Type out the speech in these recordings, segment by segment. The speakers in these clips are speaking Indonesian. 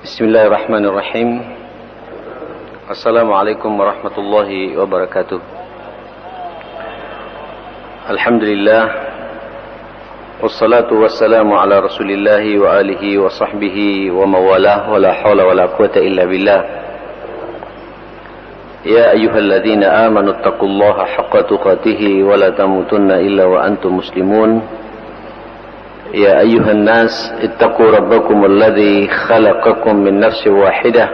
Bismillahirrahmanirrahim. Assalamualaikum warahmatullahi wabarakatuh. Alhamdulillah, wassalatu wassalamu ala rasulillahi wa alihi wa sahbihi wa mawalah, wa la hawla wa la quwata illa billah. Ya ayyuhalladzina amanu taqullaha haqqa tuqatih wa la tamutunna illa wa antum muslimun. يا أيها الناس اتقوا ربكم الذي خلقكم من نفس واحدة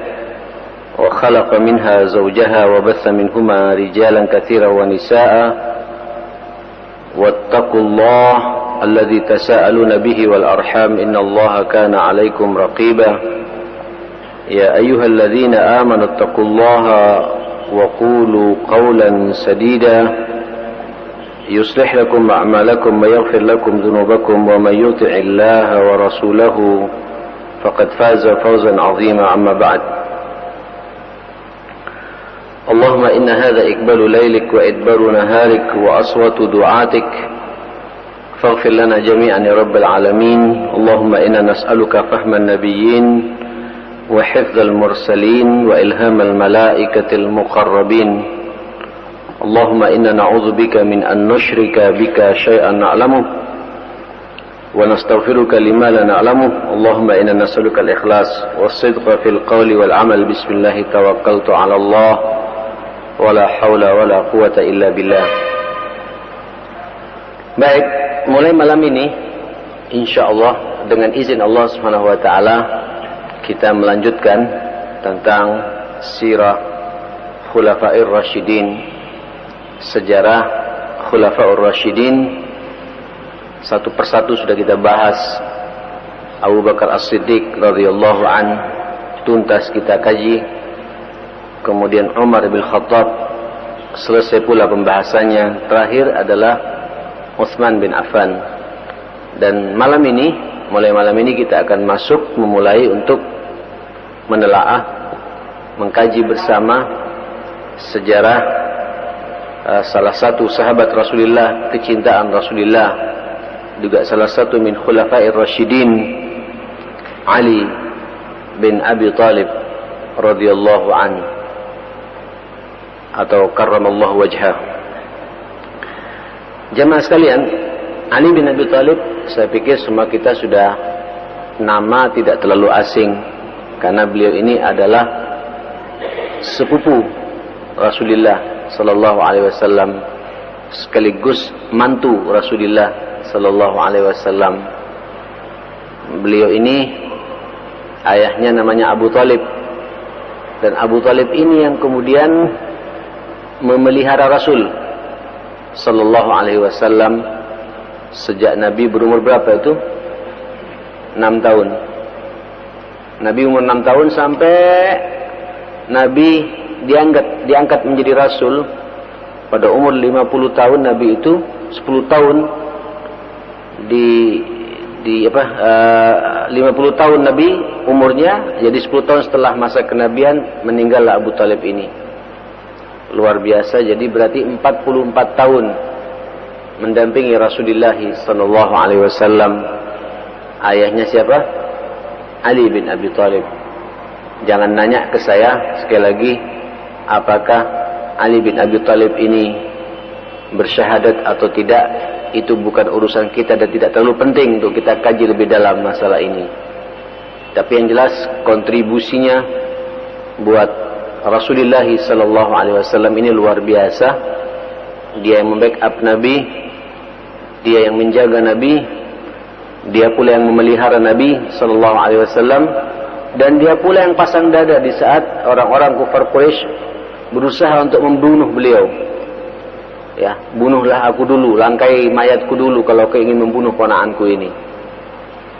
وخلق منها زوجها وبث منهما رجالا كثيرا ونساء واتقوا الله الذي تساءلون به والأرحام إن الله كان عليكم رقيبا يا أيها الذين آمنوا اتقوا الله وقولوا قولا سديدا يصلح لكم أعمالكم ويغفر لكم ذنوبكم ومن يطع الله ورسوله فقد فاز فوزا عظيما. أما بعد، اللهم إن هذا إقبال ليلك وإدبار نهارك وأصوات دعاتك فاغفر لنا جميعا يا رب العالمين. اللهم إنا نسألك فهم النبيين وحفظ المرسلين وإلهام الملائكة المقربين. اللهم إنا نعوذ بك من أن نشرك بك شيئا نعلمه ونستغفرك لما لا نعلمه. اللهم إنا نسألك الإخلاص والصدق في القول والعمل. بسم الله توكلت على الله ولا حول ولا قوة إلا بالله. Baik, mulai malam ini insyaallah dengan izin Allah Subhanahu wa taala kita melanjutkan tentang sirah Khulafair Rasyidin, sejarah Khulafaur Rasyidin. Satu persatu sudah kita bahas. Abu Bakar As-Siddiq radhiyallahu an tuntas kita kaji. Kemudian Umar bin Khattab selesai pula pembahasannya. Terakhir adalah Utsman bin Affan. Dan mulai malam ini kita akan memulai untuk menelaah, mengkaji bersama sejarah salah satu sahabat Rasulullah, kecintaan Rasulullah, juga salah satu min khulafair rasyidin, Ali bin Abi Thalib radhiyallahu anhu atau karramallahu wajhah. Jamaah sekalian, Ali bin Abi Thalib, saya pikir semua kita sudah nama tidak terlalu asing, karena beliau ini adalah sepupu Rasulullah sallallahu alaihi wasallam, sekaligus mantu Rasulullah sallallahu alaihi wasallam. Beliau ini ayahnya namanya Abu Thalib, dan Abu Thalib ini yang kemudian memelihara Rasul sallallahu alaihi wasallam sejak Nabi berumur berapa itu? 6 tahun. Nabi umur 6 tahun sampai Nabi diangkat menjadi Rasul pada umur 50 tahun. Nabi itu 10 tahun 50 tahun Nabi umurnya, jadi 10 tahun setelah masa kenabian meninggallah Abu Thalib ini. Luar biasa, jadi berarti 44 tahun mendampingi Rasulullah sallallahu alaihi wasallam. Ayahnya siapa? Ali bin Abi Thalib. Jangan nanya ke saya sekali lagi apakah Ali bin Abi Thalib ini bersyahadat atau tidak. Itu bukan urusan kita dan tidak terlalu penting untuk kita kaji lebih dalam masalah ini. Tapi yang jelas kontribusinya buat Rasulullah sallallahu alaihi wasallam ini luar biasa. Dia yang membackup Nabi, dia yang menjaga Nabi, dia pula yang memelihara Nabi sallallahu alaihi wasallam, dan dia pula yang pasang dada di saat orang-orang kufar Quraisy berusaha untuk membunuh beliau. Ya, bunuhlah aku dulu, langkai mayatku dulu kalau kau ingin membunuh ponakanku ini.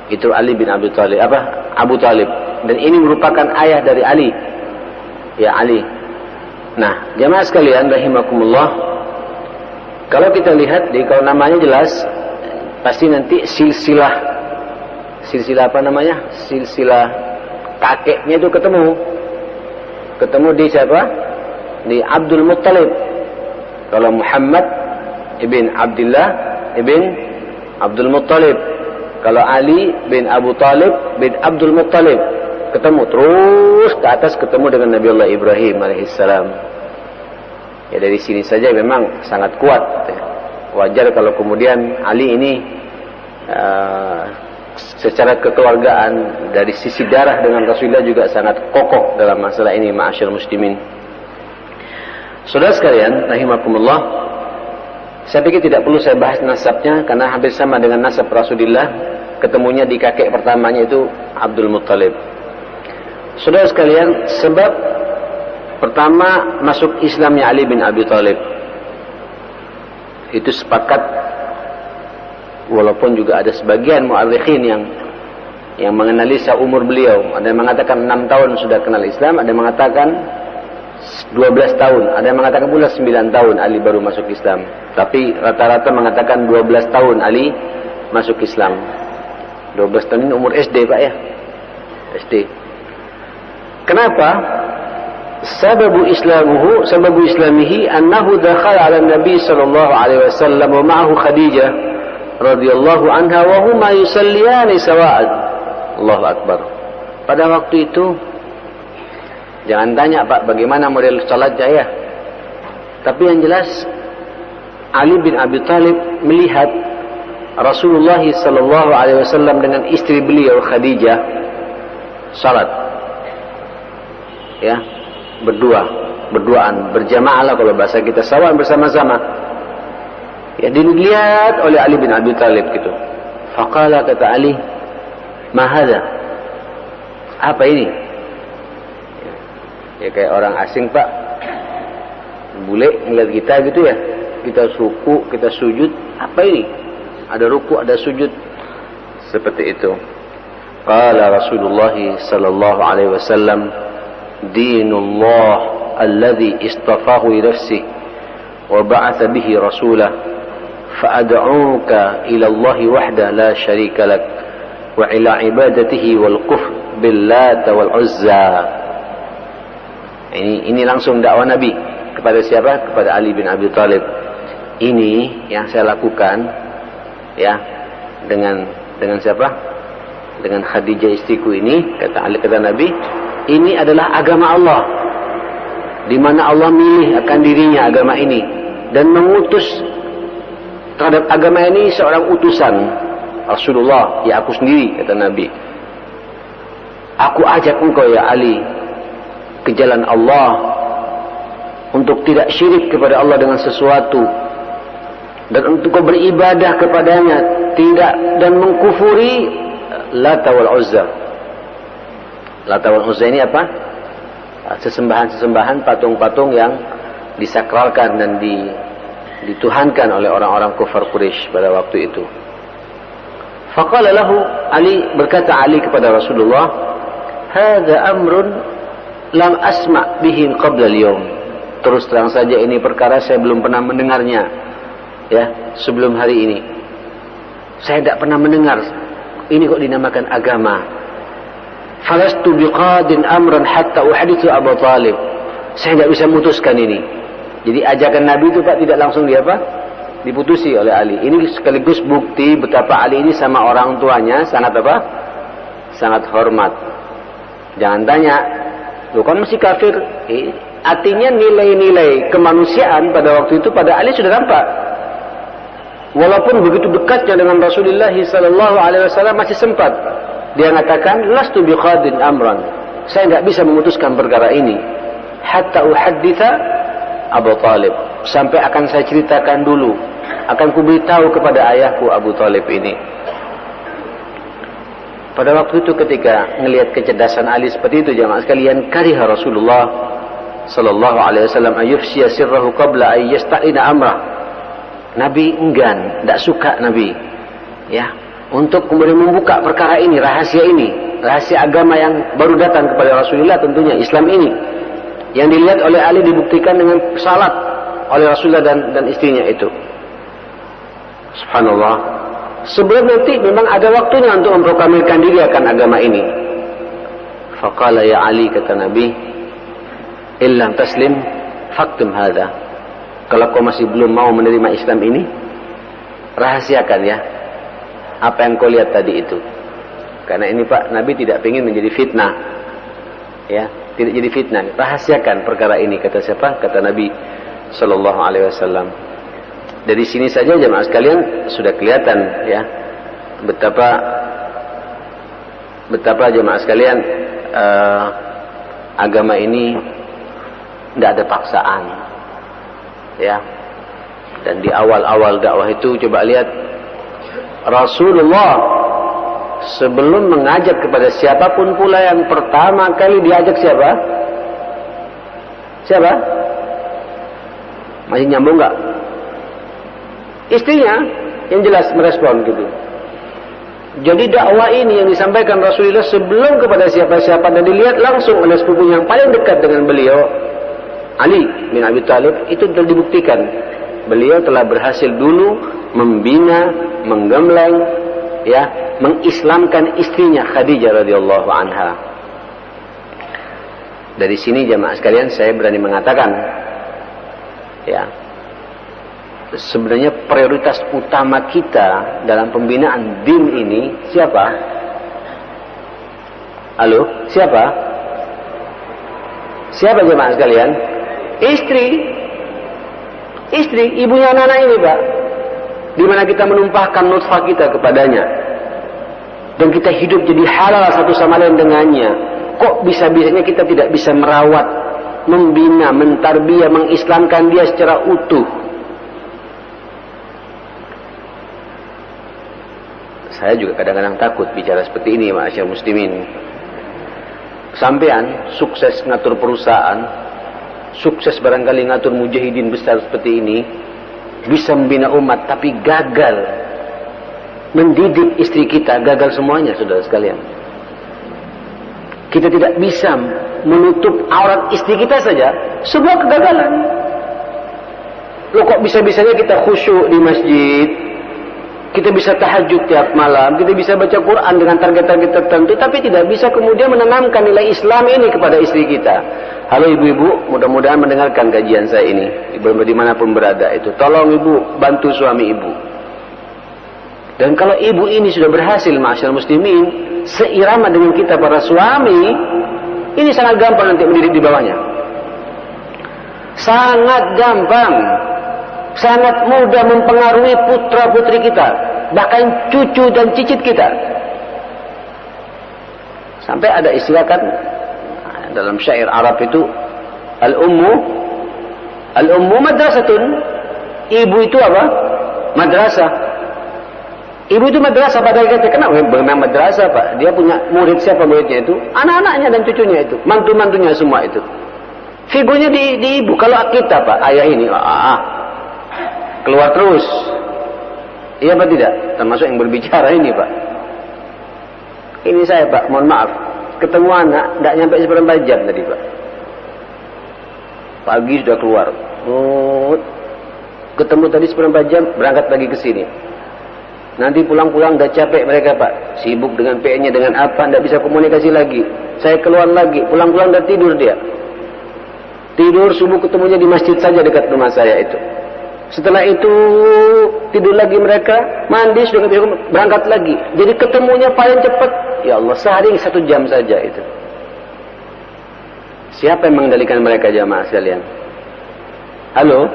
Itu Ali bin Abi Thalib, Abu Thalib, dan ini merupakan ayah dari Ali. Ya, Ali. Nah, jamaah sekalian rahimakumullah, kalau kita lihat kalau namanya jelas, pasti nanti silsilah apa namanya? Silsilah kakeknya itu ketemu di siapa? Di Abdul Muttalib. Kalau Muhammad ibn Abdullah ibn Abdul Muttalib, kalau Ali bin Abu Talib bin Abdul Muttalib, ketemu terus ke atas, ketemu dengan Nabi Allah Ibrahim alaihissalam. Ya dari sini saja memang sangat kuat. Wajar kalau kemudian Ali ini secara kekeluargaan dari sisi darah dengan Rasulullah juga sangat kokoh dalam masalah ini, ma'asyar muslimin. Saudara sekalian, rahimakumullah, saya pikir tidak perlu saya bahas nasabnya karena hampir sama dengan nasab Rasulullah. Ketemunya di kakek pertamanya itu Abdul Muttalib. Saudara sekalian, sebab pertama masuk Islamnya Ali bin Abi Thalib itu sepakat, walaupun juga ada sebagian mu'arrikhin yang menganalisa umur beliau. Ada yang mengatakan 6 tahun sudah kenal Islam, ada yang mengatakan 12 tahun, ada yang mengatakan pula 9 tahun Ali baru masuk Islam. Tapi rata-rata mengatakan 12 tahun Ali masuk Islam. 12 tahun ini umur SD Pak ya, SD. Kenapa? Sababu islamihi annahu dakhala ala Nabi sallallahu alaihi wasallam wa ma'ahu Khadijah radhiyallahu anha wa huma yusalliyani sawa'an. Allahu akbar. Pada waktu itu jangan tanya Pak bagaimana model salatnya ya. Tapi yang jelas Ali bin Abi Thalib melihat Rasulullah sallallahu alaihi wasallam dengan istri beliau Khadijah salat. Ya, berduaan, berjamaah lah kalau bahasa kita, sawan bersama-sama. Ya, dilihat oleh Ali bin Abi Thalib gitu. Faqala, kata Ali, ma hadza? Apa ini? Ya kayak orang asing Pak, bule ngeliat kita gitu ya. Kita ruku, kita sujud, apa ini? Ada ruku, ada sujud. Seperti itu. Qala Rasulullah sallallahu alaihi wasallam, dinullah alladhi istafahu li nafsihi wa ba'atha bihi rasulah fa'ad'uka ila Allah wahda la syarika lak wa ila ibadatihi wal kufr billat wal uzza. Ini langsung dakwah Nabi kepada siapa? Kepada Ali bin Abi Thalib. Ini yang saya lakukan ya dengan siapa? Dengan Khadijah istriku ini, kata Ali, kata Nabi, ini adalah agama Allah, di mana Allah milih akan dirinya agama ini dan mengutus terhadap agama ini seorang utusan Rasulullah, ya aku sendiri, kata Nabi. Aku ajak engkau ya Ali ke jalan Allah untuk tidak syirik kepada Allah dengan sesuatu dan untuk kau beribadah kepadanya tidak dan mengkufuri Lata wal Uzza. Lata wal Uzza ini apa? Sesembahan-sesembahan, patung-patung yang disakralkan dan dituhankan oleh orang-orang kufar Quraisy pada waktu itu. Faqala lahu, Ali, berkata Ali kepada Rasulullah, hadza amrun lam asma' bihi qabla al-yawm. Terus terang saja ini perkara saya belum pernah mendengarnya ya sebelum hari ini. Saya tidak pernah mendengar ini kok dinamakan agama. Falastu biqadin amran hatta uhdithu Abu Talib. Saya tidak bisa memutuskan ini. Jadi ajakan Nabi itu Pak tidak langsung diputusi oleh Ali. Ini sekaligus bukti betapa Ali ini sama orang tuanya sangat apa? Sangat hormat. Jangan tanya, lu kan masih kafir. Artinya nilai-nilai kemanusiaan pada waktu itu pada Ali sudah nampak. Walaupun begitu dekatnya dengan Rasulullah sallallahu alaihi wasallam masih sempat dia mengatakan lastu biqadin amran. Saya enggak bisa memutuskan perkara ini hatta uhadditha Abu Talib, sampai akan saya ceritakan dulu, akan kuberitahu kepada ayahku Abu Talib ini. Pada waktu itu ketika melihat kecerdasan Ali seperti itu, jemaah sekalian, kariha Rasulullah sallallahu alaihi wasallam ayufsiya sirrahu qabla ay yasta'ina amrah. Nabi enggan, tidak suka Nabi ya untuk kemudian membuka perkara ini, rahasia agama yang baru datang kepada Rasulullah, tentunya Islam ini yang dilihat oleh Ali dibuktikan dengan salat oleh Rasulullah dan istrinya itu. Subhanallah. Sebelum nanti memang ada waktunya untuk memproklamirkan diri akan agama ini. Faqala ya Ali, kata Nabi, illam taslim faktum hadha. Kalau kau masih belum mau menerima Islam ini, rahasiakan ya apa yang kau lihat tadi itu. Karena ini Pak, Nabi tidak ingin menjadi fitnah Ya, tidak jadi fitnah. Rahasiakan perkara ini, kata siapa? Kata Nabi sallallahu alaihi wasallam. Dari sini saja jemaah sekalian sudah kelihatan ya betapa jemaah sekalian agama ini tidak ada paksaan ya. Dan di awal-awal dakwah itu coba lihat Rasulullah sebelum mengajak kepada siapapun pula, yang pertama kali diajak siapa? Siapa? Masih nyambung nggak? Istrinya yang jelas merespon gitu. Jadi dakwah ini yang disampaikan Rasulullah sebelum kepada siapa-siapa, dan dilihat langsung oleh sepupunya yang paling dekat dengan beliau, Ali bin Abi Thalib. Itu telah dibuktikan beliau telah berhasil dulu membina, menggembleng ya, mengislamkan istrinya Khadijah radhiyallahu anha. Dari sini jemaah sekalian saya berani mengatakan ya, sebenarnya prioritas utama kita dalam pembinaan din ini siapa? Halo, siapa? Siapa jemaah sekalian? Istri, ibunya anak-anak ini, Pak. Di mana kita menumpahkan nutfah kita kepadanya. Dan kita hidup jadi halal satu sama lain dengannya. Kok bisa-bisanya kita tidak bisa merawat, membina, mentarbiyah, mengislamkan dia secara utuh? Saya juga kadang-kadang takut bicara seperti ini, ma'asyar muslimin. Sampean sukses ngatur perusahaan, sukses barangkali ngatur mujahidin besar seperti ini, bisa membina umat, tapi gagal mendidik istri kita, gagal semuanya, saudara sekalian. Kita tidak bisa menutup aurat istri kita saja, sebuah kegagalan. Loh, kok bisa-bisanya kita khusyuk di masjid, kita bisa tahajud tiap malam, kita bisa baca Quran dengan target-target tertentu, tapi tidak bisa kemudian menanamkan nilai Islam ini kepada istri kita. Halo ibu-ibu, mudah-mudahan mendengarkan kajian saya ini, ibu dimanapun berada itu. Tolong ibu bantu suami ibu. Dan kalau ibu ini sudah berhasil, ma'asyar muslimin, seirama dengan kita para suami, ini sangat gampang nanti mendidik di bawahnya. Sangat gampang. Sangat mudah mempengaruhi putra-putri kita, bahkan cucu dan cicit kita. Sampai ada istilah kan dalam syair Arab itu, al-ummu madrasatun. Ibu itu apa? Madrasah. Ibu itu madrasah. Padahal kita kenapa memang madrasah, Pak? Dia punya murid, siapa muridnya itu? Anak-anaknya dan cucunya itu, mantu-mantunya semua itu. Figurnya di ibu. Kalau kita, Pak, ayah ini keluar terus. Iya apa tidak? Termasuk yang berbicara ini, Pak. Ini saya, Pak, mohon maaf. Ketemu anak, tidak nyampe seperempat jam tadi, Pak. Pagi sudah keluar. Ketemu tadi seperempat jam, berangkat lagi ke sini. Nanti pulang-pulang udah capek mereka, Pak. Sibuk dengan PN-nya, dengan apa, tidak bisa komunikasi lagi. Saya keluar lagi, pulang-pulang udah tidur dia. Tidur, subuh ketemunya di masjid saja dekat rumah saya itu. Setelah itu tidur lagi mereka, mandi, sudah berangkat lagi. Jadi ketemunya paling cepat, ya Allah, sehari 1 jam saja itu. Siapa yang mengendalikan mereka, jamaah sekalian? Halo?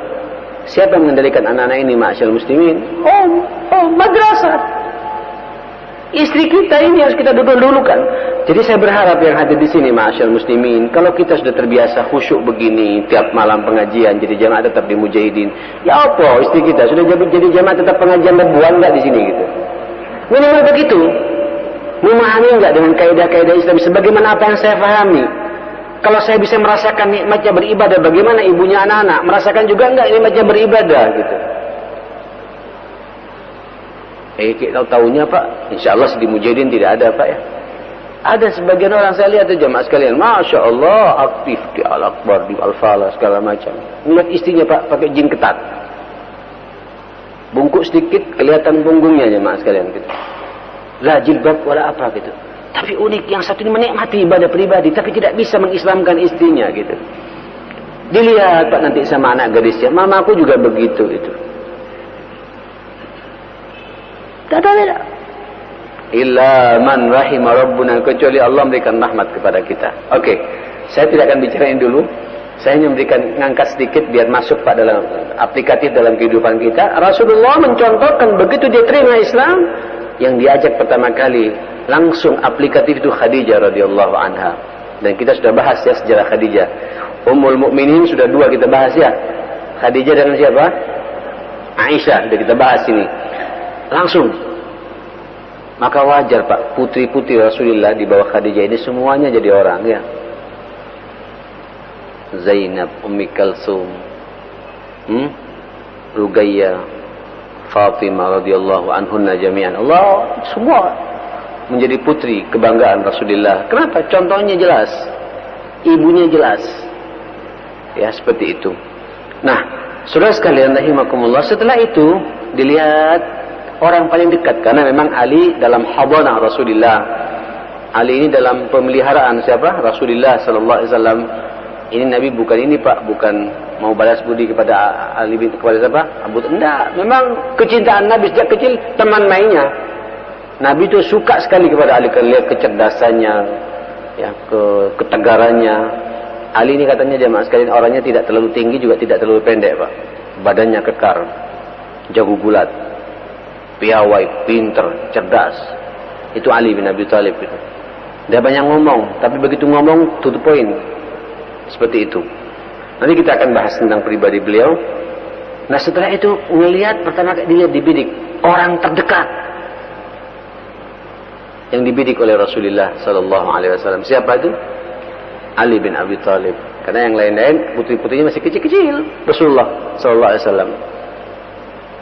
Siapa yang mengendalikan anak-anak ini, ma'asyal muslimin? Madrasah. Istri kita ini harus kita dulu-dulukan. Jadi saya berharap yang hadir di sini, ma'asyal muslimin, kalau kita sudah terbiasa khusyuk begini, tiap malam pengajian, jadi jamaah tetap di mujahidin. Ya apa, istri kita sudah jadi jamaah tetap pengajian lebuan enggak di sini gitu? Minimal begitu. Memahami enggak dengan kaidah-kaidah Islam sebagaimana apa yang saya pahami? Kalau saya bisa merasakan nikmatnya beribadah, bagaimana ibunya anak-anak merasakan juga enggak nikmatnya beribadah gitu? Kita tahunya, Pak, insya Allah di mujahidin tidak ada, Pak, ya. Ada sebagian orang saya lihat itu jamaah sekalian, Masya Allah, aktif di Al-Akbar, di Al-Falah, segala macam. Melihat istrinya, Pak, pakai jin ketat. Bungkuk sedikit, kelihatan punggungnya, jamaah sekalian gitu. Lah jilbab, wala apa gitu. Tapi unik, yang satu ini menikmati ibadah pribadi, tapi tidak bisa mengislamkan istrinya gitu. Dilihat, Pak, nanti sama anak gadisnya, mamaku juga begitu itu. Tidak. illa man rahima rabbuna, kecuali Allah memberikan rahmat kepada kita. Oke, saya tidak akan bicarain dulu. Saya hanya memberikan ngangkat sedikit biar masuk Pak dalam aplikatif dalam kehidupan kita. Rasulullah mencontohkan begitu dia terima Islam, yang diajak pertama kali langsung aplikatif itu Khadijah radhiyallahu anha. Dan kita sudah bahas ya sejarah Khadijah. Ummul Mukminin sudah 2 kita bahas ya. Khadijah dengan siapa? Aisyah sudah kita bahas ini. Langsung. Maka wajar Pak, putri-putri Rasulullah di bawah Khadijah ini semuanya jadi orang ya. Zainab, Ummi Kalsum, Ruqayyah, Fatimah radhiyallahu anhunna jami'an. Allah semua menjadi putri kebanggaan Rasulullah. Kenapa? Contohnya jelas, ibunya jelas. Ya seperti itu. Nah, saudara sekalian rahimakumullah, setelah itu dilihat orang paling dekat, karena memang Ali dalam hadanah Rasulullah. Ali ini dalam pemeliharaan siapa? Rasulullah sallallahu alaihi wasallam. Ini Nabi bukan ini Pak, bukan mau balas budi kepada Ali bin kepada siapa? Abu. Enggak, memang kecintaan Nabi sejak kecil teman mainnya. Nabi itu suka sekali kepada Ali, lihat kecerdasannya, ya, ketegarannya. Ali ini katanya jamaah sekalian orangnya tidak terlalu tinggi juga tidak terlalu pendek Pak. Badannya kekar, jago gulat, piawai, pinter, cerdas. Itu Ali bin Abi Thalib itu. Dia banyak ngomong, tapi begitu ngomong to the point. Seperti itu. Nanti kita akan bahas tentang pribadi beliau. Nah setelah itu melihat pertama kali dilihat dibidik orang terdekat yang dibidik oleh Rasulullah sallallahu alaihi wasallam. Siapa itu? Ali bin Abi Thalib. Karena yang lain-lain putri-putrinya masih kecil-kecil. Rasulullah sallallahu alaihi wasallam.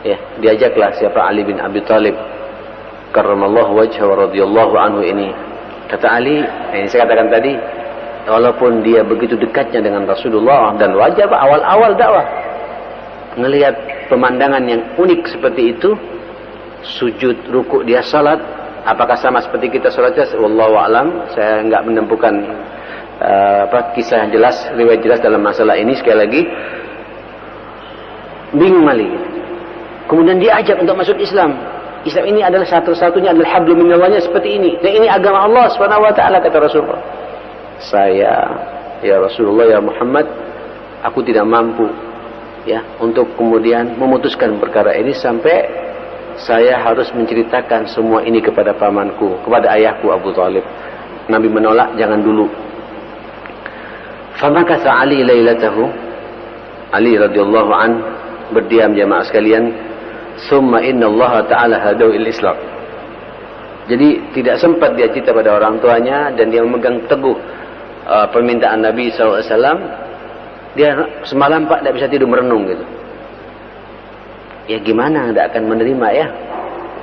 Ya, diajaklah siapa Ali bin Abi Thalib. Karramallahu wajhahu wa radhiyallahu anhu ini. Kata Ali, ini saya katakan tadi, walaupun dia begitu dekatnya dengan Rasulullah dan wajar Pak awal-awal dakwah ngelihat pemandangan yang unik seperti itu, sujud, rukuk dia salat, apakah sama seperti kita salatnya? Wallahu a'lam. Saya enggak menemukan kisah yang jelas, riwayat jelas dalam masalah ini. Sekali lagi bingung kali. Kemudian diajak untuk masuk Islam. Islam ini adalah satu-satunya adalah hablum minallahnya seperti ini. Dan ini agama Allah Subhanahu wa taala, kata Rasulullah. Saya, ya Rasulullah, ya Muhammad, aku tidak mampu ya untuk kemudian memutuskan perkara ini sampai saya harus menceritakan semua ini kepada pamanku, kepada ayahku Abu Thalib. Nabi menolak, jangan dulu. Famakatha Ali lailatahu, Ali radhiyallahu an berdiam jamaah sekalian. Summa inna Allah ta'ala hadahu il Islam. Jadi tidak sempat dia cerita pada orang tuanya dan dia memegang teguh permintaan Nabi SAW. Dia semalam Pak tidak bisa tidur merenung gitu. Ya gimana tidak akan menerima ya.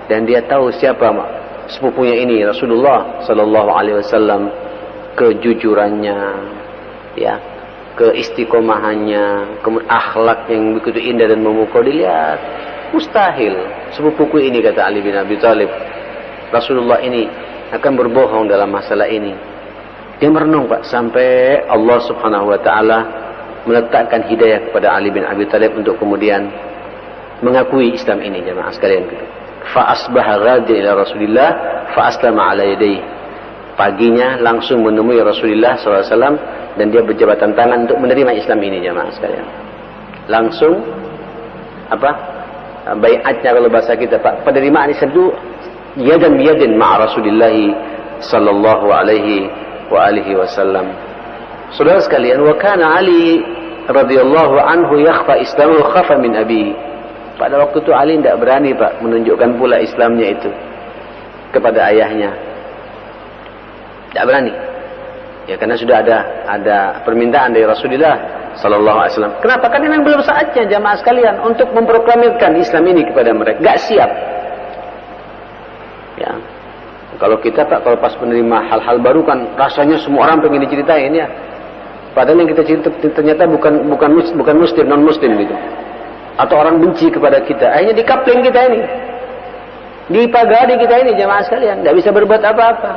Dan dia tahu siapa sepupunya ini, Rasulullah Sallallahu Alaihi Wasallam, kejujurannya, ya, keistiqomahannya, kemudian akhlak yang begitu indah dan memukau. Dilihat mustahil sepupuku ini, kata Ali bin Abi Thalib, Rasulullah ini akan berbohong dalam masalah ini. Dia merenung Pak sampai Allah Subhanahu wa taala meletakkan hidayah kepada Ali bin Abi Thalib untuk kemudian mengakui Islam ini, jemaah sekalian. Fa asbaha ghadiyan ila Rasulillah fa aslama ala yadayhi. Paginya langsung menemui Rasulullah SAW dan dia berjabatan tangan untuk menerima Islam ini, jemaah sekalian. Langsung baiatnya kalau bahasa kita Pak, penerimaan Islam itu yadan biyadin ma'a Rasulillah sallallahu alaihi wa alihi wasallam. Saudara sekalian, wa kana Ali radhiyallahu anhu yakhfa islamu khafa min abi. Pada waktu itu Ali tidak berani Pak menunjukkan pula Islamnya itu kepada ayahnya. Tidak berani. Ya karena sudah ada permintaan dari Rasulullah sallallahu alaihi wasallam. Kenapa? Karena memang belum saatnya jamaah sekalian untuk memproklamirkan Islam ini kepada mereka. Enggak siap. Ya. Kalau kita Pak, kalau pas menerima hal-hal baru kan rasanya semua orang pengen diceritain ya. Padahal yang kita cerita ternyata bukan muslim, non muslim gitu. Atau orang benci kepada kita. Akhirnya dikapling kita ini. Dipagari kita ini jamaah sekalian, enggak bisa berbuat apa-apa.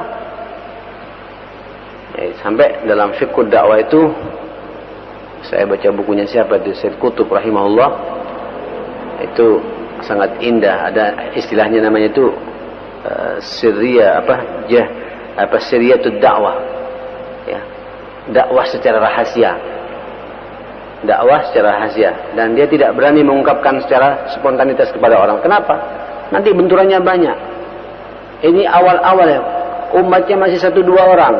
Ya, sampai dalam fiqh dakwah itu saya baca bukunya siapa itu, Syed Qutb rahimahullah. Itu sangat indah, ada istilahnya namanya itu sirriyah sirriyatud dakwah, ya, dakwah secara rahasia, dan dia tidak berani mengungkapkan secara spontanitas kepada orang. Kenapa? Nanti benturannya banyak. Ini awal-awal ya, umatnya masih 1-2 orang.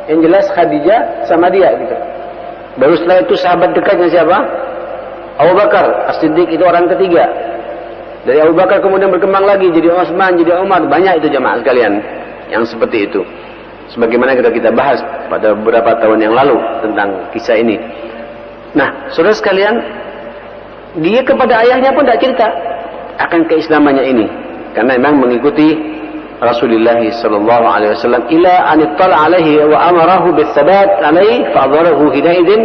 Yang jelas Khadijah sama dia gitu. Baru setelah itu sahabat dekatnya siapa? Abu Bakar As-Siddiq, itu orang ketiga. Dari Abu Bakar kemudian berkembang lagi jadi Utsman, jadi Umar. Banyak itu jemaah sekalian yang seperti itu. Sebagaimana kita bahas pada beberapa tahun yang lalu tentang kisah ini. Nah, saudara sekalian, dia kepada ayahnya pun tidak cerita akan keislamannya ini, karena memang mengikuti Rasulullah sallallahu alaihi wasallam ila an ittala alaihi wa amarahu bis-sabat alaihi fa adharahu hidaidin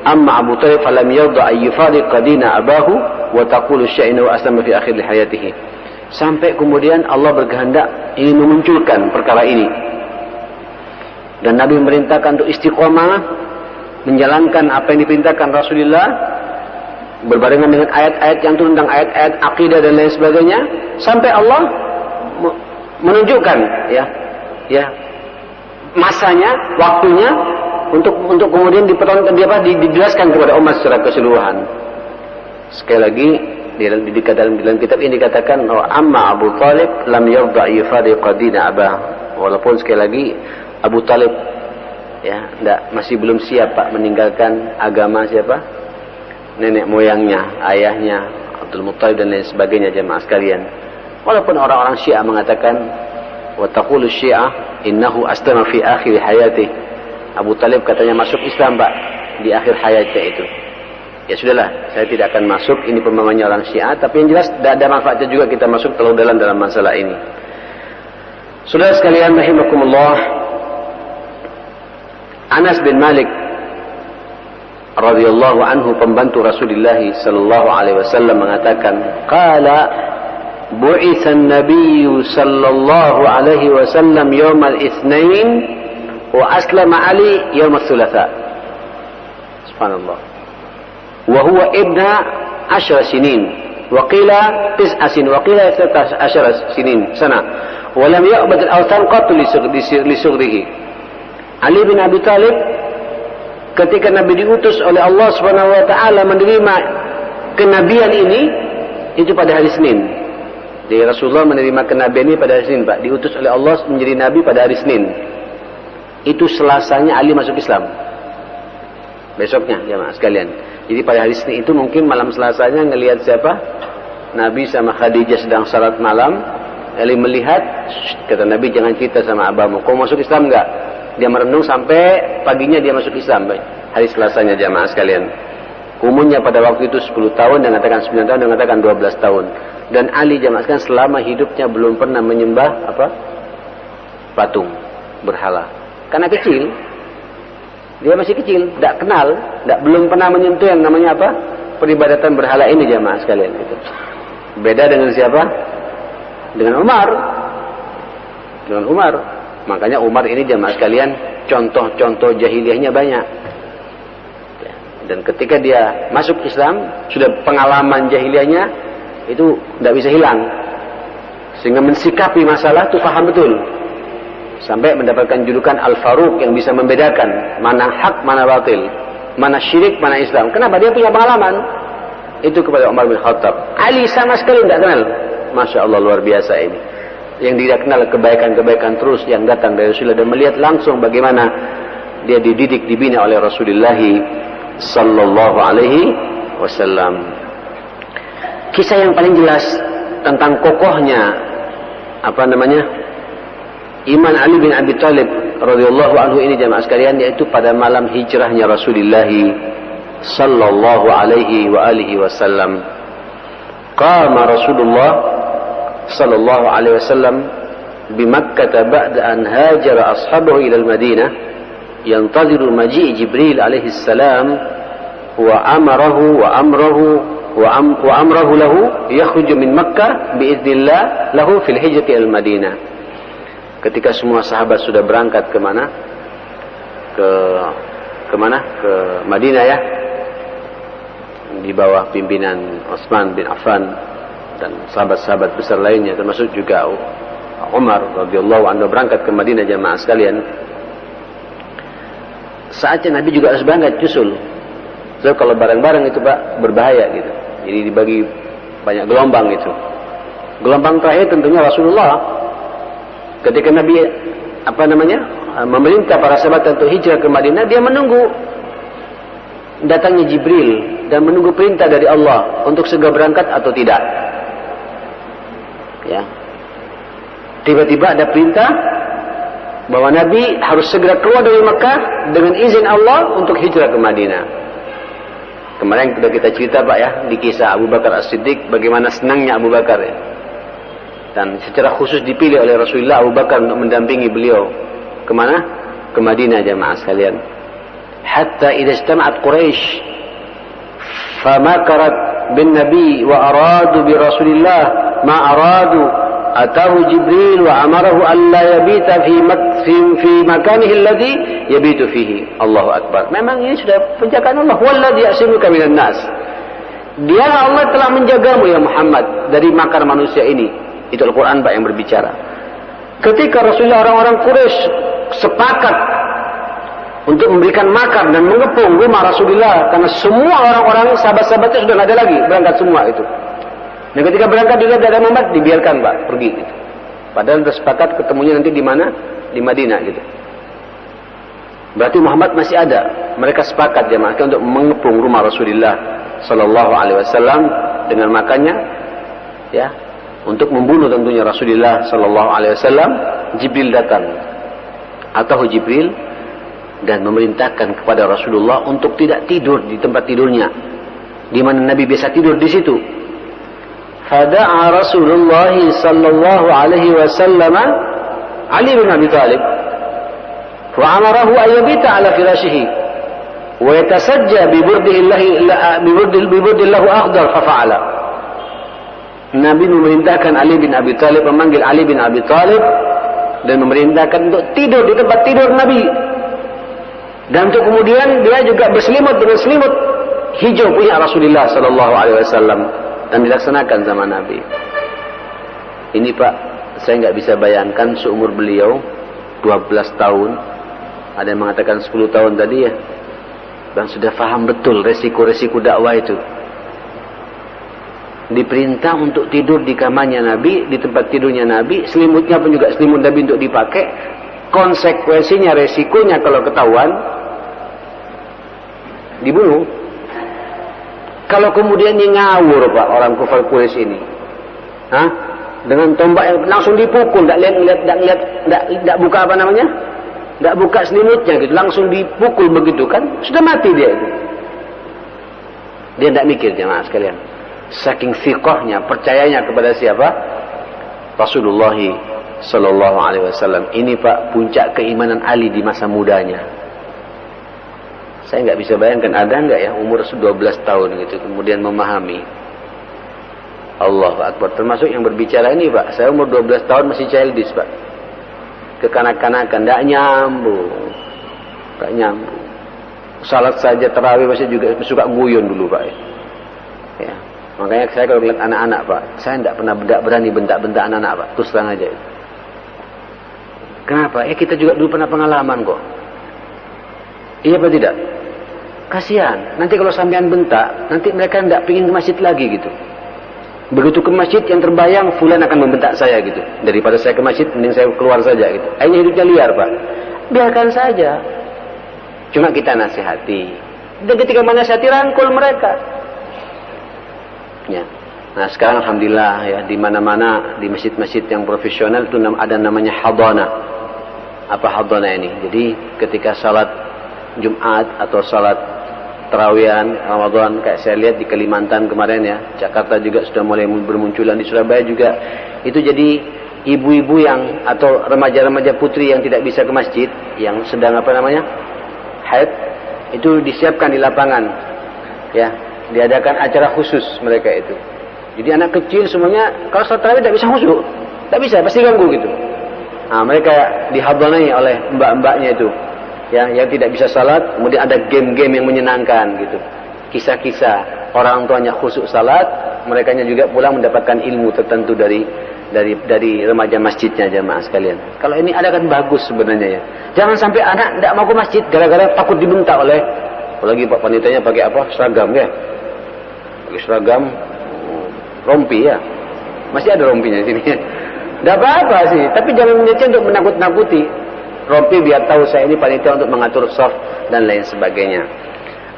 amma Abu Thalib falam yarda ay yufariqa dina abahu wa taqulu sya'ina wa aslama fi akhir hayatihi. Sampai kemudian Allah berkehendak ingin memunculkan perkara ini, dan Nabi memerintahkan untuk istiqomah menjalankan apa yang diperintahkan Rasulullah berbarengan dengan ayat-ayat yang turun tentang ayat-ayat akidah dan lain sebagainya, sampai Allah menunjukkan ya masanya, waktunya untuk kemudian dijelaskan kepada umat secara keseluruhan. Sekali lagi dalam kitab ini dikatakan bahwa amma Abu Thalib lam yarda yufariqa dina abah, walaupun sekali lagi Abu Thalib masih belum siap Pak meninggalkan agama siapa? Nenek moyangnya, ayahnya Abdul Muttalib dan lain sebagainya jemaah sekalian. Walaupun orang-orang Syiah mengatakan wa taqulu Syiah innahu aslama fi akhir hayati. Abu Talib katanya masuk Islam Pak di akhir hayatnya itu. Ya sudahlah, saya tidak akan masuk, ini pemahamannya orang Syiah, tapi yang jelas tidak ada manfaatnya juga kita masuk terlalu dalam masalah ini. Saudara sekalian rahimakumullah, Anas bin Malik radhiyallahu anhu, pembantu Rasulullah sallallahu alaihi wasallam, mengatakan qala bu'itsa an-nabiy sallallahu alaihi wasallam yawm al-itsnain wa aslama Ali yawm ats-tsulatsa. Subhanallah. Wa huwa ibna 10 sinin wa qila 9 sinin wa qila 13 sinin sana wa lam ya'bad al-awthan qattu li sughrihi. Ali bin Abi Thalib ketika Nabi diutus oleh Allah Subhanahu wa taala menerima kenabian ini, itu pada hari Senin. Jadi Rasulullah menerima kenabian ini pada hari Senin, Pak. Diutus oleh Allah menjadi nabi pada hari Senin. Itu Selasanya Ali masuk Islam. Besoknya jemaah sekalian. Jadi pada hari Senin itu mungkin malam Selasanya ngelihat siapa? Nabi sama Khadijah sedang salat malam. Ali melihat, kata Nabi, jangan cerita sama abamu, kau masuk Islam enggak? Dia merenung sampai paginya dia masuk Islam. Hari Selasanya jamaah sekalian. Umurnya pada waktu itu 10 tahun, dan mengatakan 9 tahun, dan mengatakan 12 tahun. Dan Ali jamaah sekalian selama hidupnya belum pernah menyembah patung, berhala. Karena kecil. Dia masih kecil, tidak kenal, belum pernah menyentuh yang namanya peribadatan berhala ini jamaah sekalian itu. Beda dengan siapa? Dengan Umar. Makanya Umar ini jamaah sekalian contoh-contoh jahiliyahnya banyak. Dan ketika dia masuk Islam, sudah pengalaman jahiliyahnya itu tidak bisa hilang. Sehingga mensikapi masalah itu paham betul. Sampai mendapatkan julukan Al-Faruq, yang bisa membedakan mana hak, mana batil, mana syirik, mana Islam. Kenapa? Dia punya pengalaman. Itu kepada Umar bin Khattab. Ali sama sekali tidak kenal. Masya Allah, luar biasa ini. Yang tidak kenal kebaikan-kebaikan terus yang datang dari Rasulullah, dan melihat langsung bagaimana dia dididik, dibina oleh Rasulullah sallallahu alaihi wasallam. Kisah yang paling jelas tentang kokohnya iman Ali bin Abi Thalib radhiyallahu anhu ini jemaah sekalian, yaitu pada malam hijrahnya Rasulullah sallallahu alaihi wa alihi wasallam. Qama Rasulullah sallallahu alaihi wasallam bi Makkah ba'da an hajara ashabahu ila al-Madinah yantaziru maji' Jibril alaihi salam wa amarahu lahu yakhruju min Makkah bi idznillah lahu fil hijrati al-Madinah. Ketika semua sahabat sudah berangkat ke mana? Ke Madinah ya. Di bawah pimpinan Utsman bin Affan dan sahabat-sahabat besar lainnya, termasuk juga Umar radhiyallahu anhu berangkat ke Madinah jamaah sekalian, saatnya Nabi juga harus berangkat nyusul. So kalau bareng-bareng itu Pak berbahaya gitu. Jadi dibagi banyak gelombang itu. Gelombang terakhir tentunya Rasulullah. Ketika Nabi memerintah para sahabat untuk hijrah ke Madinah, dia menunggu datangnya Jibril dan menunggu perintah dari Allah untuk segera berangkat atau tidak. Ya. Tiba-tiba ada perintah bahwa Nabi harus segera keluar dari Mekah dengan izin Allah untuk hijrah ke Madinah. Kemarin sudah kita cerita Pak ya di kisah Abu Bakar As-Siddiq, bagaimana senangnya Abu Bakar ya. Dan secara khusus dipilih oleh Rasulullah Abu Bakar untuk mendampingi beliau kemana? Ke Madinah jamaah sekalian. Hatta idza ijtama'at Quraisy famakarat bin Nabi wa aradu bi Rasulillah ma aradu atahu Jibril wa amarahu an la yabita fi makanihi alladhi yabitu fihi. Allahu akbar. Memang ini sudah penjagaan Allah. Walladhi ya'simuka minan nas. Dia Allah telah menjagamu ya Muhammad dari makar manusia ini. Itu Al-Quran Pak yang berbicara. Ketika Rasulullah orang-orang Quraisy sepakat untuk memberikan makar dan mengepung rumah Rasulullah, karena semua orang-orang sahabat-sahabatnya sudah tidak ada lagi, berangkat semua itu. Dan ketika berangkat juga tidak ada Muhammad, dibiarkan Pak pergi gitu. Padahal sudah sepakat ketemunya nanti di mana? Di Madinah gitu. Berarti Muhammad masih ada. Mereka sepakat jemaah untuk mengepung rumah Rasulullah sallallahu alaihi wasallam dengan makannya ya, untuk membunuh tentunya Rasulullah sallallahu alaihi wasallam. Jibril datang atau Jibril dan memerintahkan kepada Rasulullah untuk tidak tidur di tempat tidurnya di mana Nabi biasa tidur di situ. Fada'a Rasulullah sallallahu alaihi wasallam Ali bin Abi Thalib wa amarahu an yabita ala firashihi wa yatasajja bi burdillahu akhdar fa fa'ala. Nabi memerintahkan Ali bin Abi Thalib, memanggil Ali bin Abi Thalib dan memerintahkan untuk tidur di tempat tidur Nabi. Dan untuk kemudian dia juga berselimut dengan selimut hijau punya Rasulullah sallallahu alaihi wasallam dan dilaksanakan sama Nabi. Ini Pak, saya nggak bisa bayangkan seumur beliau 12 tahun, ada yang mengatakan 10 tahun tadi ya, dan sudah faham betul resiko-resiko dakwah itu. Diperintah untuk tidur di kamarnya Nabi, di tempat tidurnya Nabi, selimutnya pun juga selimut Nabi untuk dipakai. Konsekuensinya, resikonya kalau ketahuan dibunuh. Kalau kemudian dia ngawur Pak, orang kufar Quraisy ini, dengan tombak yang langsung dipukul, tidak buka apa namanya, tidak buka selimutnya gitu, langsung dipukul begitu kan, sudah mati dia itu. Dia tidak mikir jemaah sekalian. Saking thiqahnya, percayanya kepada siapa? Rasulullah sallallahu alaihi wasallam. Ini Pak puncak keimanan Ali di masa mudanya. Saya nggak bisa bayangkan ada nggak ya umur 12 tahun gitu kemudian memahami. Allahu Akbar. Termasuk yang berbicara ini Pak, saya umur 12 tahun masih childish Pak. Kekanak-kanakan, tidak nyambung. Tidak nyambung. Salat saja tarawih masih juga suka guyun dulu Pak. Ya. Makanya saya kalau lihat anak-anak Pak, saya tidak pernah berani bentak-bentak anak-anak Pak. Terus terang aja. Kenapa? Kita juga dulu pernah pengalaman kok. Iya apa tidak? Kasihan. Nanti kalau sampean bentak, nanti mereka tidak pingin ke masjid lagi gitu. Begitu ke masjid yang terbayang fulan akan membentak saya gitu. Daripada saya ke masjid, mending saya keluar saja gitu. Akhirnya hidupnya liar Pak. Biarkan saja. Cuma kita nasihati. Dan ketika menasihati rangkul mereka. Ya. Nah sekarang alhamdulillah ya di mana-mana di masjid-masjid yang profesional itu ada namanya hadana. Apa hadana ini? Jadi ketika salat Jumat atau salat tarawihan Ramadan kayak saya lihat di Kalimantan kemarin ya, Jakarta juga sudah mulai bermunculan, di Surabaya juga itu. Jadi ibu-ibu yang atau remaja-remaja putri yang tidak bisa ke masjid, yang sedang apa namanya haid, itu disiapkan di lapangan ya, diadakan acara khusus mereka itu. Jadi anak kecil semuanya kalau salat tarawih tidak bisa khusyuk, tidak bisa, pasti ganggu gitu. Nah mereka dihadhanai oleh mbak-mbaknya itu ya, yang tidak bisa salat, kemudian ada game-game yang menyenangkan gitu, kisah-kisah orang tuanya khusyuk salat, merekanya juga pulang mendapatkan ilmu tertentu dari dari remaja masjidnya jamaah sekalian. Kalau ini ada kan bagus sebenarnya ya. Jangan sampai anak tidak mau ke masjid gara-gara takut dibentak oleh, apalagi Pak Panitanya pakai apa? Seragam ya. Pakai seragam rompi ya. Masih ada rompinya di sini. Tidak apa-apa sih, tapi jangan menjadi untuk menakut-nakuti. Rompi biar tahu saya ini panitia untuk mengatur shaf dan lain sebagainya.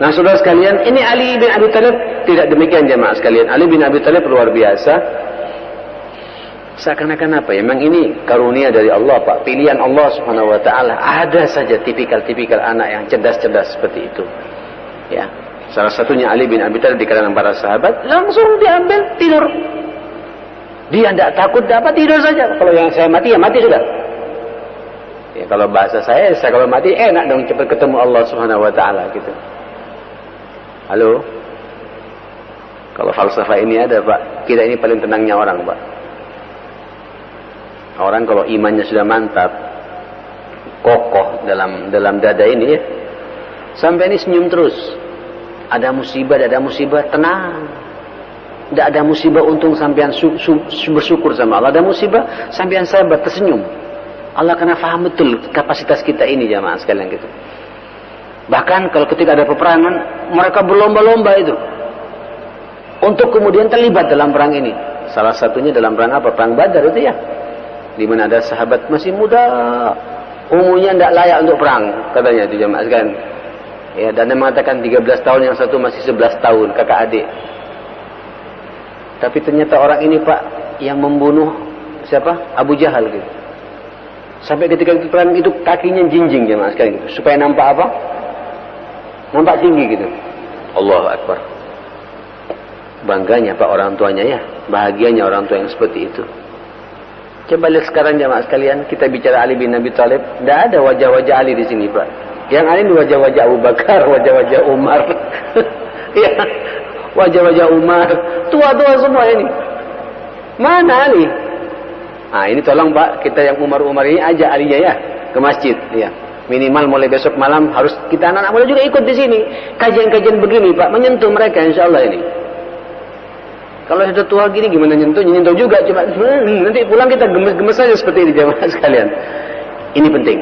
Nah, saudara sekalian, ini Ali bin Abi Thalib tidak demikian jemaah sekalian. Ali bin Abi Thalib luar biasa. Seakan-akan apa ya? Memang ini karunia dari Allah, Pak. Pilihan Allah Subhanahu wa taala. Ada saja tipikal-tipikal anak yang cerdas-cerdas seperti itu. Ya. Salah satunya Ali bin Abi Thalib di kalangan para sahabat, langsung diambil tidur. Dia tidak takut dapat tidur saja. Kalau yang saya mati ya mati sudah. Ya, kalau bahasa saya kalau mati enak dong cepat ketemu Allah Subhanahu wa taala gitu. Halo. Kalau falsafah ini ada, Pak. Kita ini paling tenangnya orang, Pak. Orang kalau imannya sudah mantap, kokoh dalam dada ini ya. Sampai ini senyum terus. Ada musibah, tenang. Tidak ada musibah, untung sampean bersyukur sama Allah. Ada musibah, sampean sabar, tersenyum. Allah kena faham betul kapasitas kita ini jamaah sekalian gitu. Bahkan kalau ketika ada peperangan, mereka berlomba-lomba itu untuk kemudian terlibat dalam perang ini. Salah satunya dalam perang apa? Perang Badar itu ya. Di mana ada sahabat masih muda, umurnya tidak layak untuk perang, katanya itu jamaah sekalian. Ya, dan dia mengatakan 13 tahun, yang satu masih 11 tahun, kakak adik. Tapi ternyata orang ini, Pak, yang membunuh siapa? Abu Jahal gitu. Sampai ketika perang itu kakinya jinjing jemaah sekalian gitu. Supaya nampak apa? Nampak tinggi gitu. Allahu Akbar. Bangganya Pak orang tuanya ya. Bahagianya orang tua yang seperti itu. Coba lihat sekarang jemaah sekalian, kita bicara Ali bin Abi Thalib, tidak ada wajah-wajah Ali di sini, Pak. Yang Ali ini wajah-wajah Abu Bakar, wajah-wajah Umar. Ya. Wajah-wajah Umar, tua-tua semua ini. Mana Ali? Nah, ini tolong Pak, kita yang Umar-Umar ini ajak Alinya ya ke masjid, ya. Minimal mulai besok malam harus kita anak-anak muda juga ikut di sini. Kajian-kajian begini, Pak, menyentuh mereka insyaallah ini. Kalau sudah tua gini gimana nyentuh juga, cuma nanti pulang kita gemes-gemes saja seperti ini jamaah sekalian. Ini penting.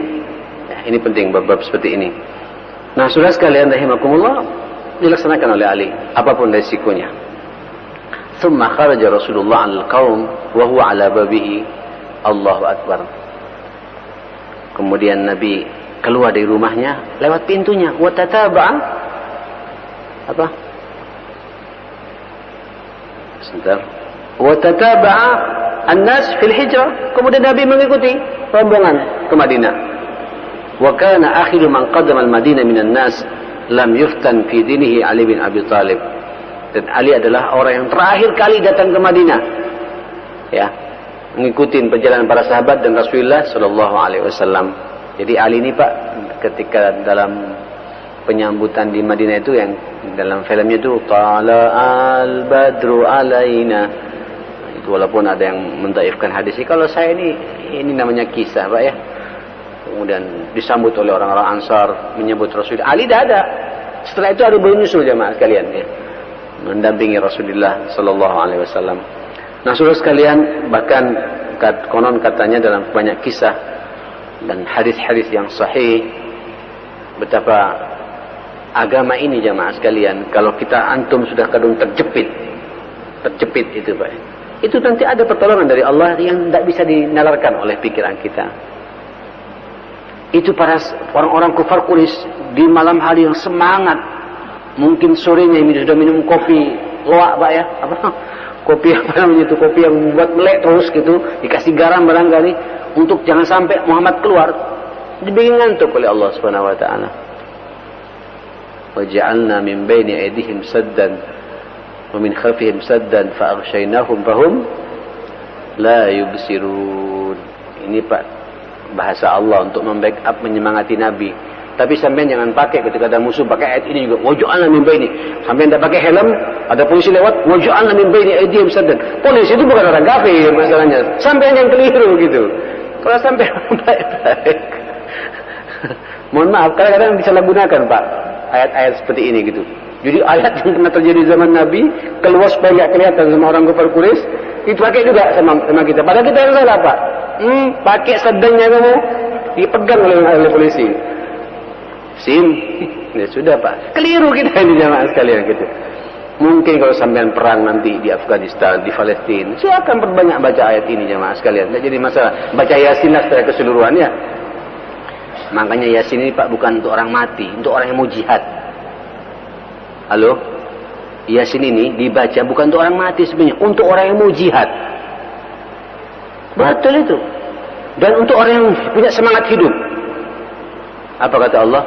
Ya, ini penting bab-bab seperti ini. Nah, saudara sekalian rahimakumullah, dilaksanakan oleh Ali apapun resikonya. Thumma kharaja Rasulullah al-qaum wa huwa ala babihi. Allahu Akbar. Kemudian Nabi keluar dari rumahnya lewat pintunya. Wa tataba'a apa? Sebentar. Wa tataba'a an-nas fil hijrah. Kemudian Nabi mengikuti rombongan ke Madinah. Wa kana akhiru man qadama al-Madinah minan nas lam yuftan fi dinihi Ali bin Abi Thalib. Dan Ali adalah orang yang terakhir kali datang ke Madinah. Ya, mengikuti perjalanan para sahabat dan Rasulullah sallallahu alaihi wasallam. Jadi Ali ini Pak, ketika dalam penyambutan di Madinah itu yang dalam filmnya itu Tala'al Badru Alaina. Itu walaupun ada yang mendhaifkan hadis ini, kalau saya ini namanya kisah, Pak ya. Kemudian disambut oleh orang-orang Ansar menyebut Rasulullah. Ali dah ada. Setelah itu ada menyusul jamaah sekalian ya. Mendampingi Rasulullah sallallahu alaihi wasallam. Nah, saudara sekalian, bahkan konon katanya dalam banyak kisah dan hadis-hadis yang sahih betapa agama ini jamaah sekalian, kalau kita antum sudah kadung terjepit itu Pak. Itu nanti ada pertolongan dari Allah yang tidak bisa dinalarkan oleh pikiran kita. Itu para orang-orang kufar Quraisy di malam hari yang semangat, mungkin sorenya sudah minum kopi loak Pak ya, apa? Kopi apa namanya itu, kopi yang membuat melek terus gitu, dikasih garam barangkali untuk jangan sampai Muhammad keluar, dibikin ngantuk oleh Allah Subhanahu wa taala. Wa ja'alna min baini aydihim saddan wa min khalfihim saddan fa aghshaynahum fahum la yubsirun. Ini Pak bahasa Allah untuk membackup menyemangati Nabi. Tapi sampean jangan pakai ketika ada musuh pakai ayat ini juga. Waj'alna min baini. Sampean tidak pakai helm, ada polisi lewat, waj'alna min baini aydihim saddan. Polisi itu bukan orang kafir masalahnya. Sampean yang keliru gitu. Kalau sampean baik-baik. Mohon maaf, kadang-kadang disalahgunakan Pak ayat-ayat seperti ini gitu. Jadi ayat yang pernah terjadi zaman Nabi keluar supaya nggak kelihatan sama orang kafir Quraisy, itu pakai juga sama kita. Padahal kita yang salah, Pak. Pakai sedangnya kamu dipegang oleh polisi. SIM, ya sudah, Pak. Keliru kita ini jamaah sekalian gitu. Mungkin kalau sampean perang nanti di Afghanistan, di Palestina, silakan perbanyak baca ayat ini jamaah sekalian. Tidak jadi masalah. Baca Yasin lah secara keseluruhannya. Makanya Yasin ini, Pak, bukan untuk orang mati, untuk orang yang mau jihad. Halo? Yasin ini dibaca bukan untuk orang mati sebenarnya, untuk orang yang mau jihad. Betul itu. Dan untuk orang yang punya semangat hidup. Apa kata Allah?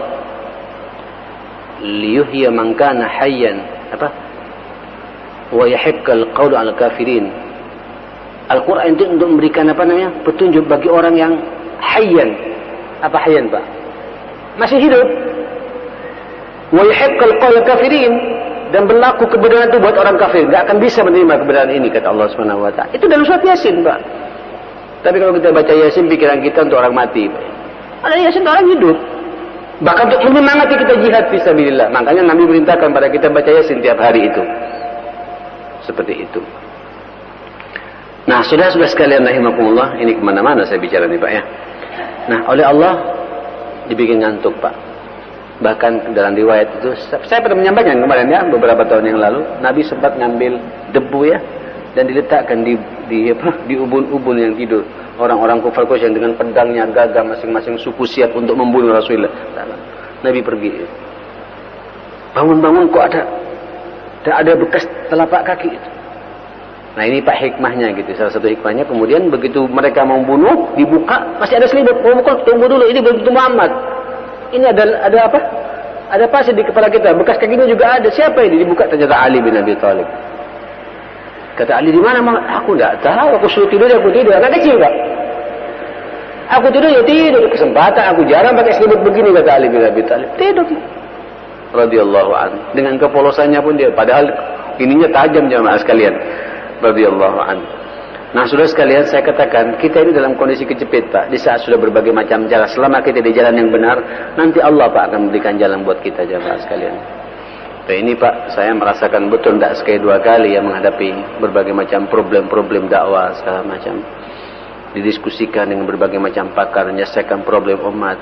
Liyuhya man kana hayyan, apa? Wa yahiqqal qawlu 'alal kafirin. Al-Qur'an itu untuk memberikan apa namanya? Petunjuk bagi orang yang hayyan. Apa hayyan, Pak? Masih hidup. Wa yahiqqal qawlu 'alal kafirin, dan berlaku kebenaran itu buat orang kafir. Enggak akan bisa menerima kebenaran ini, kata Allah Subhanahu wa taala. Itu dalam surat Yasin, Pak. Tapi kalau kita baca Yasin, pikiran kita untuk orang mati, Pak. Ada Yasin untuk orang hidup. Bahkan untuk menyemangati kita jihad fisabilillah. Makanya Nabi perintahkan pada kita baca Yasin tiap hari itu. Seperti itu. Nah, sudah sekalian rahimakumullah, ini kemana-mana saya bicara nih, Pak, ya. Nah, oleh Allah dibikin ngantuk, Pak. Bahkan dalam riwayat itu, saya pernah menyampaikan kemarin ya, beberapa tahun yang lalu, Nabi sempat ngambil debu ya, dan diletakkan di ubun-ubun yang tidur. Orang-orang kufar Quraisy yang dengan pedangnya gagah masing-masing suku siap untuk membunuh Rasulullah. Nabi pergi. Bangun-bangun kok ada bekas telapak kaki itu. Nah, ini Pak hikmahnya gitu. Salah satu hikmahnya, kemudian begitu mereka mau bunuh, dibuka masih ada selimut. Oh, bukan, tunggu dulu, ini belum Muhammad. Ini ada apa? Ada pasir di kepala kita. Bekas kakinya juga ada. Siapa ini? Dibuka, ternyata Ali bin Abi Thalib. Kata Ali, di mana? Aku enggak tahu. Aku suruh tidur, aku tidur. Anak kecil, Pak. Aku tidur, ya tidur. Kesempatan aku jarang pakai selimut begini, kata Ali bin Abi Thalib. Tidur. Radhiyallahu anhu. Dengan kepolosannya pun dia, padahal ininya tajam jamaah sekalian. Radhiyallahu anhu. Nah, saudara sekalian, saya katakan, kita ini dalam kondisi kejepit, Pak. Di saat sudah berbagai macam cara, selama kita di jalan yang benar, nanti Allah, Pak, akan memberikan jalan buat kita, jamaah sekalian. Dan ini, Pak, saya merasakan betul tidak sekali dua kali ya menghadapi berbagai macam problem-problem dakwah segala macam. Didiskusikan dengan berbagai macam pakar, menyelesaikan problem umat.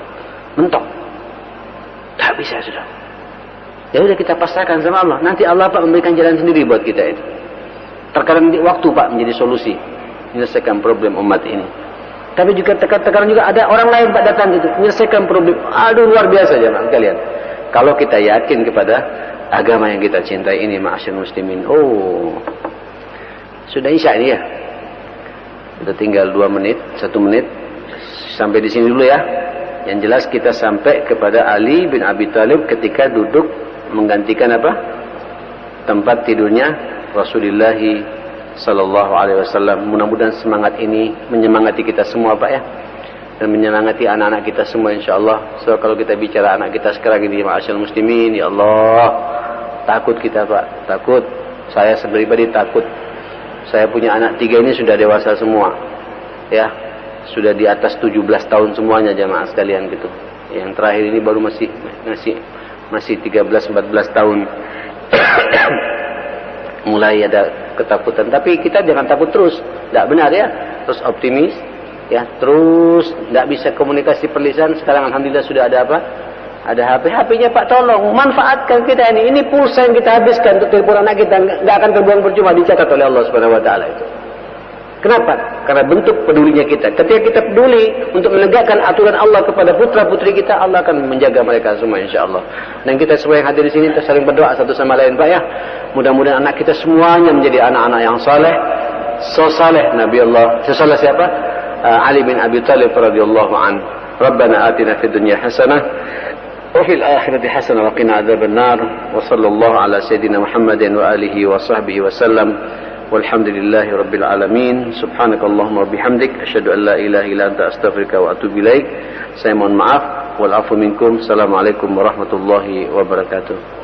Mentok. Tak bisa, sudah. Ya udah, kita pasrahkan sama Allah. Nanti Allah, Pak, memberikan jalan sendiri buat kita itu. Terkadang waktu, Pak, menjadi solusi menyelesaikan problem umat ini. Tapi juga terkadang juga ada orang lain, Pak, datang gitu menyelesaikan problem. Aduh, luar biasa jemaah kalian. Kalau kita yakin kepada agama yang kita cintai ini, ma'asyar muslimin. Oh, sudah isya ini ya. Sudah tinggal 2 menit, 1 menit. Sampai di sini dulu ya. Yang jelas kita sampai kepada Ali bin Abi Thalib ketika duduk menggantikan apa? Tempat tidurnya Rasulullah sallallahu alaihi wasallam. Mudah-mudahan semangat ini menyemangati kita semua, Pak, ya. Dan menyemangati anak-anak kita semua, insyaallah. So, kalau kita bicara anak kita sekarang ini, ma'asyar muslimin, ya Allah, takut kita, Pak. Takut. Saya pribadi takut. Saya punya anak 3 ini sudah dewasa semua. Ya. Sudah di atas 17 tahun semuanya, jamaah sekalian gitu. Yang terakhir ini baru masih 13-14 tahun. Mulai ada ketakutan, tapi kita jangan takut terus. Tidak benar ya. Terus optimis ya, terus tidak bisa komunikasi perlisan. Sekarang alhamdulillah sudah ada apa? Ada HP-nya, Pak, tolong manfaatkan kita ini. Ini pulsa yang kita habiskan untuk telepon anak kita, nggak akan terbuang percuma, dicatat oleh Allah Subhanahu wa taala itu. Kenapa? Karena bentuk pedulinya kita. Ketika kita peduli untuk menegakkan aturan Allah kepada putra-putri kita, Allah akan menjaga mereka semua, insyaAllah. Dan kita semua yang hadir di sini, kita saling berdoa satu sama lain, Pak, ya. Mudah-mudahan anak kita semuanya menjadi anak-anak yang saleh. So saleh Nabi Allah. Sesaleh siapa? Ali bin Abi Thalib radhiyallahu anhu. Rabbana atina fid dunya hasanah wa fil akhirati hasanah wa qina adzabannar. Wa sallallahu ala sayyidina Muhammadin wa alihi wa sahbihi wa sallam. Walhamdulillahi rabbil alamin. Subhanakallahumma wa bihamdik asyhadu an la ilaha illa anta astaghfiruka wa atubu ilaik. Saya mohon maaf. Wal afu minkum. Assalamualaikum warahmatullahi wabarakatuh.